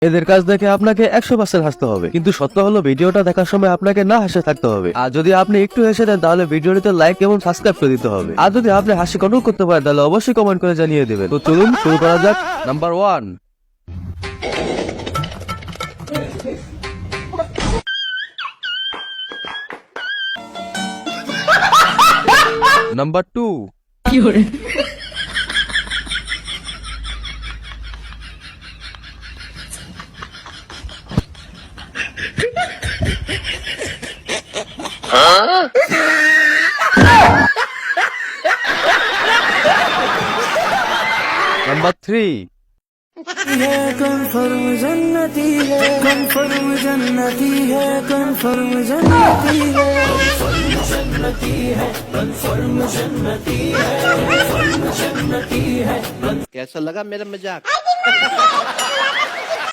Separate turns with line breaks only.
এদের কাজ দেখে আপনাকে 100% হাসতে হবে, কিন্তু সত্য হলো ভিডিওটা দেখার সময় আপনাকে না হেসে থাকতে হবে। আর যদি আপনি একটু হেসে দেন তাহলে ভিডিওটিতে লাইক এবং সাবস্ক্রাইব করে দিতে হবে। আর যদি আপনি হাসি কন্ট্রোল করতে পারেন তাহলে অবশ্যই কমেন্ট করে জানিয়ে দেবেন। তো চলুন শুরু করা যাক। নাম্বার 1, নাম্বার 2, নাম্বার 3,
कन्फर्म जन्नती है, कन्फर्म जन्नती है, कन्फर्म जन्नती है, जन्नती है, कन्फर्म जन्नती है, कन्फर्म जन्नती है।
कैसा लगा मेरा मजाक?